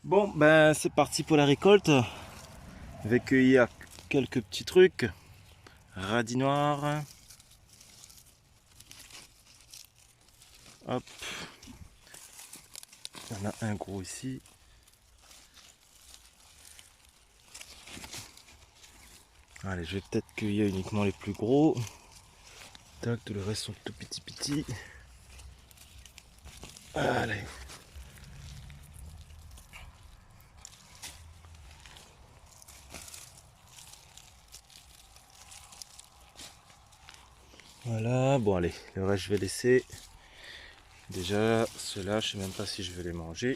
Bon, ben c'est parti pour la récolte. Je vais cueillir quelques petits trucs. Radis noir. Hop. Il y en a un gros ici. Allez, je vais peut-être cueillir uniquement les plus gros. Tac, tout le reste sont tout petits. Allez. Voilà, bon allez, le reste je vais laisser. Déjà, ceux-là, je sais même pas si je vais les manger.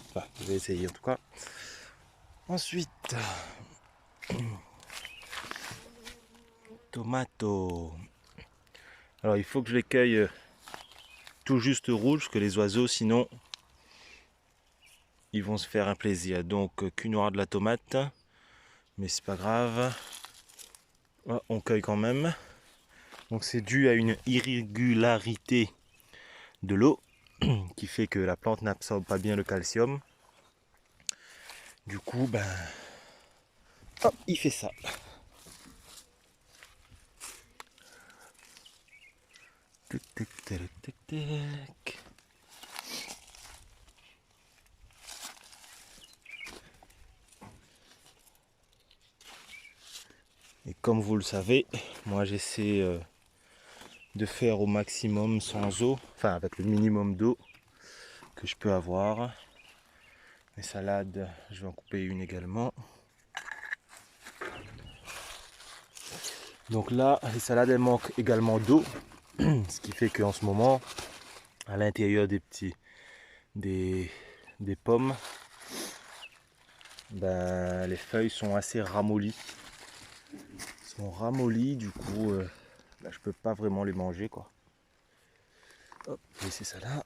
Enfin, je vais essayer en tout cas. Ensuite, tomato. Alors il faut que je les cueille tout juste rouges, parce que les oiseaux, sinon, ils vont se faire un plaisir. Donc, cul noir de la tomate, mais c'est pas grave. Ah, on cueille quand même. Donc c'est dû à une irrégularité de l'eau qui fait que la plante n'absorbe pas bien le calcium. Du coup, ben, hop, il fait ça. Tic, tic, tic, tic, tic. Et comme vous le savez, moi j'essaie de faire au maximum sans eau, enfin avec le minimum d'eau que je peux avoir. Les salades, je vais en couper une également. Donc là, les salades elles manquent également d'eau, ce qui fait qu'en ce moment, à l'intérieur des pommes, ben, les feuilles sont assez ramollies. Sont ramollies, du coup, ben, je peux pas vraiment les manger quoi. Hop, je vais laisser ça là.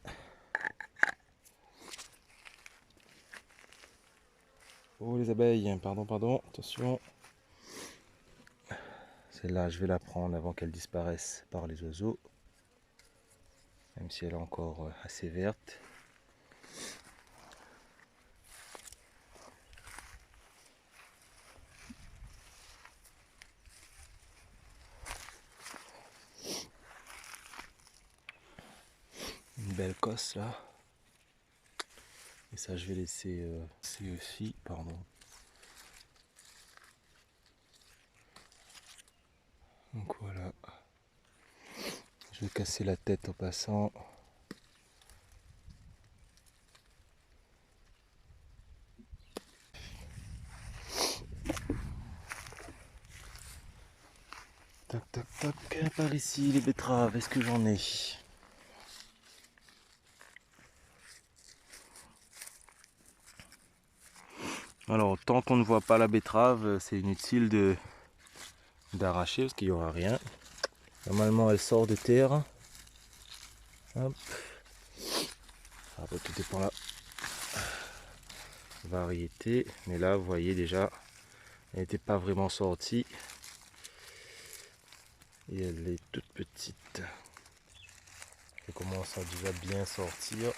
Oh les abeilles, pardon, attention. Celle-là, je vais la prendre avant qu'elle disparaisse par les oiseaux. Même si elle est encore assez verte. Une belle cosse là. Et ça, je vais laisser c'est aussi, pardon. Donc voilà. Je vais casser la tête en passant. Tac, tac, tac. Par ici, les betteraves, est-ce que j'en ai? Alors, tant qu'on ne voit pas la betterave, c'est inutile d'arracher parce qu'il n'y aura rien. Normalement, elle sort de terre. Hop. Après, tout dépend de la variété. Mais là, vous voyez déjà, elle n'était pas vraiment sortie. Et elle est toute petite. Elle commence à déjà bien sortir.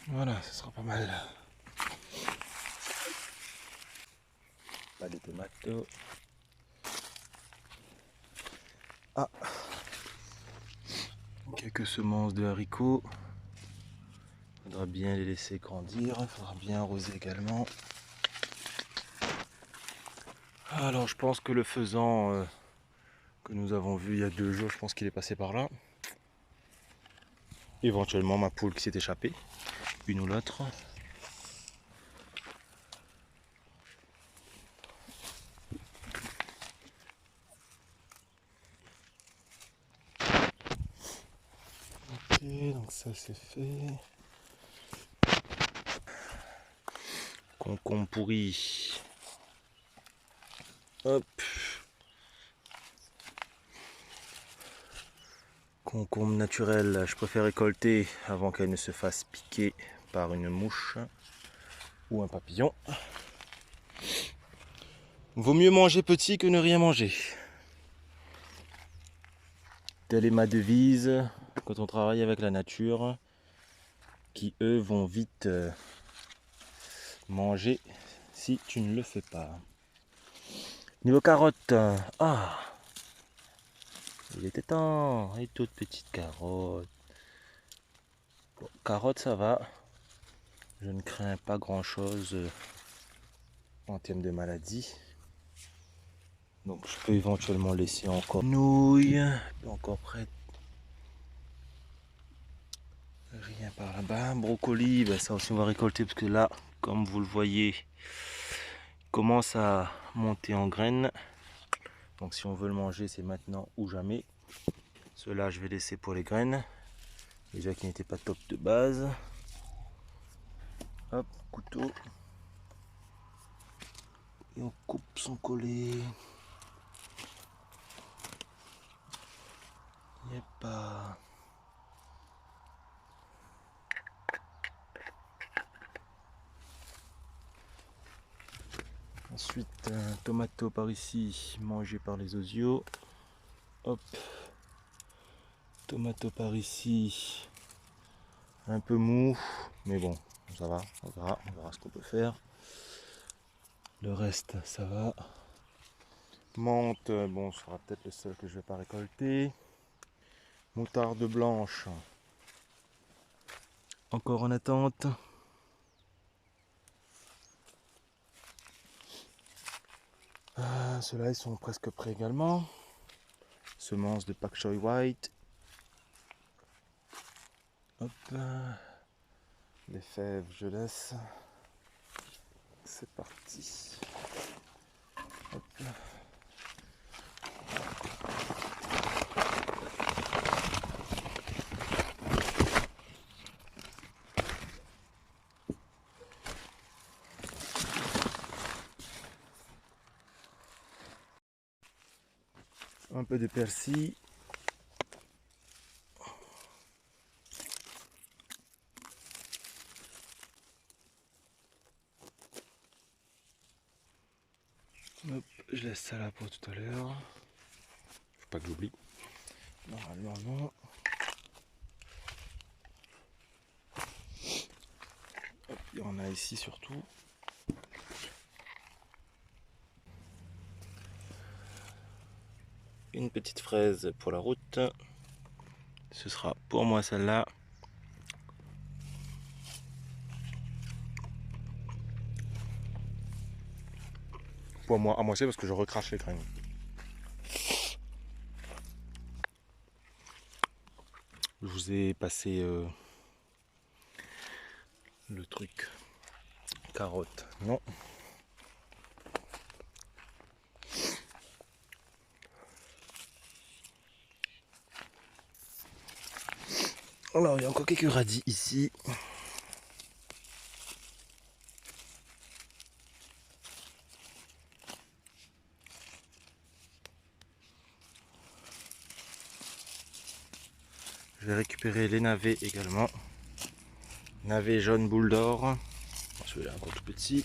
Voilà, ce sera pas mal. Pas des tomates. Ah, quelques semences de haricots. Il faudra bien les laisser grandir. Il faudra bien arroser également. Alors, je pense que le faisan que nous avons vu il y a 2 jours, je pense qu'il est passé par là. Éventuellement, ma poule qui s'est échappée, une ou l'autre. Ok, donc ça c'est fait. Concombre pourri. Hop. Concombre naturel, je préfère récolter avant qu'elle ne se fasse piquer par une mouche ou un papillon. Vaut mieux manger petit que ne rien manger. Telle est ma devise quand on travaille avec la nature, qui eux vont vite manger si tu ne le fais pas. Niveau carottes, ah, il était temps, et toute petite carotte. Bon, carottes ça va, je ne crains pas grand chose en termes de maladie. Donc je peux éventuellement laisser encore nouilles, encore prête. Rien par là-bas. Brocoli, ben ça aussi on va récolter parce que là, comme vous le voyez, il commence à monter en graines. Donc si on veut le manger, c'est maintenant ou jamais. Ceux-là, je vais laisser pour les graines. Déjà qui n'étaient pas top de base. Hop, couteau. Et on coupe son collet. Il n'y a pas... Ensuite, un tomato par ici, mangé par les osios. Hop. Tomato par ici. Un peu mou, mais bon, ça va, on verra ce qu'on peut faire. Le reste, ça va. Menthe, bon, ce sera peut-être le seul que je vais pas récolter. Moutarde blanche, encore en attente. Ceux-là, ils sont presque prêts également. Semences de pak choi white. Hop, les fèves, je laisse. C'est parti. Hop. Un peu de persil. Hop, je laisse ça là pour tout à l'heure. Faut pas que j'oublie. Normalement non. Hop, il y en a ici surtout. Une petite fraise pour la route. Ce sera pour moi celle-là. Pour moi, à moitié parce que je recrache les graines. Je vous ai passé le truc. Carotte, non. Alors il y a encore quelques radis ici. Je vais récupérer les navets également. Navet jaune boule d'or. Celui-là encore tout petit.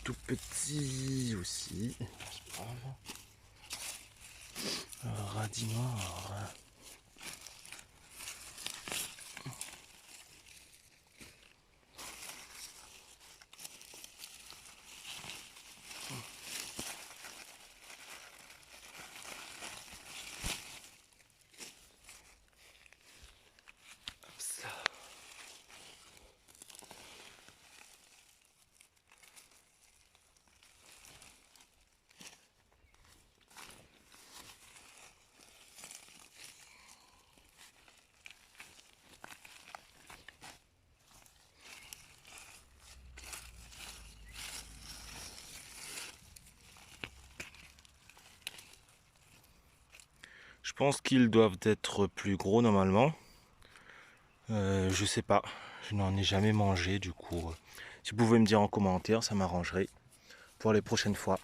Tout petit aussi. C'est pas grave. Radis noir. Ça. Je pense qu'ils doivent être plus gros normalement. Je sais pas, je n'en ai jamais mangé du coup. Si vous pouvez me dire en commentaire, ça m'arrangerait pour les prochaines fois.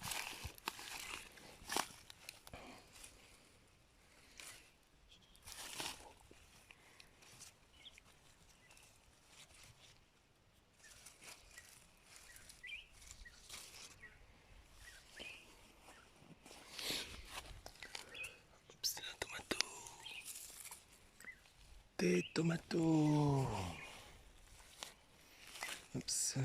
Des tomatos. Oups.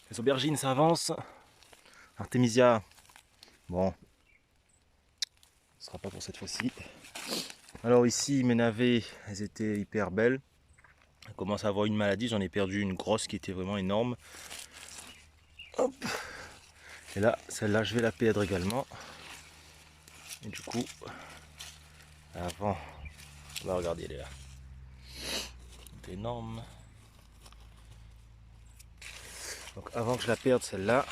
Les aubergines, ça avance. Artemisia, bon, ce sera pas pour cette fois-ci. Alors ici, mes navets, elles étaient hyper belles. Elles commencent à avoir une maladie, j'en ai perdu une grosse qui était vraiment énorme. Hop. Et là, celle-là, je vais la perdre également. Et du coup, avant, on va regarder, elle est là. C'est énorme. Donc avant que je la perde, celle-là,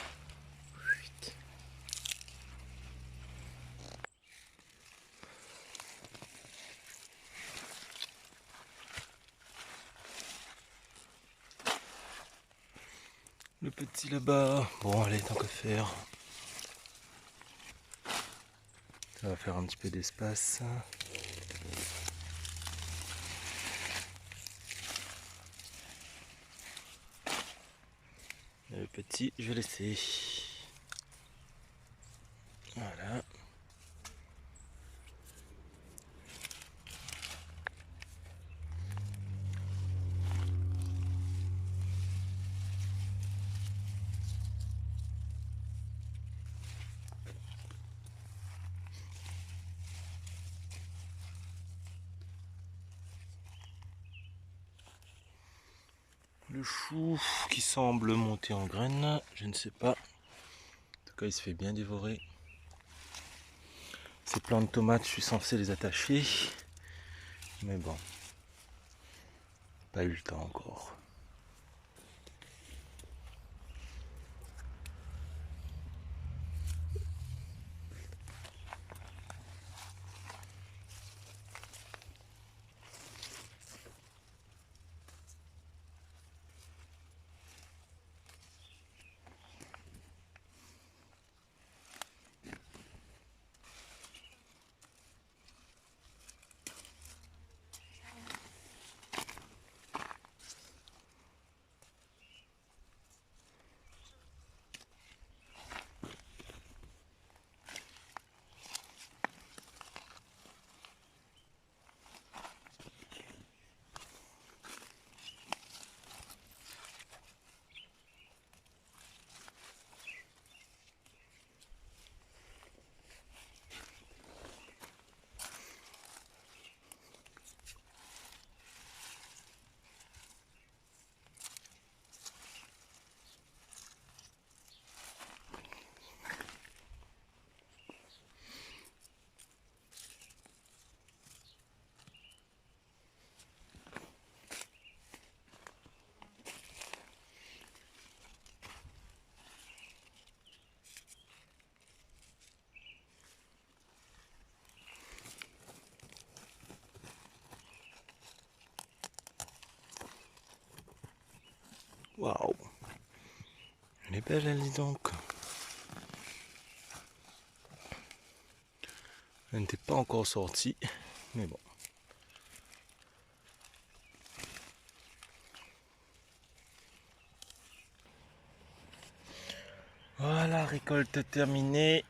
le petit là-bas, bon allez, tant qu'à faire. Ça va faire un petit peu d'espace. Et le petit, je vais laisser. Voilà. Le chou qui semble monter en graines, je ne sais pas. En tout cas, il se fait bien dévorer. Ces plants de tomates, je suis censé les attacher. Mais bon, pas eu le temps encore. Waouh! Elle est belle, elle, dis donc. Elle n'était pas encore sortie, mais bon. Voilà, récolte terminée.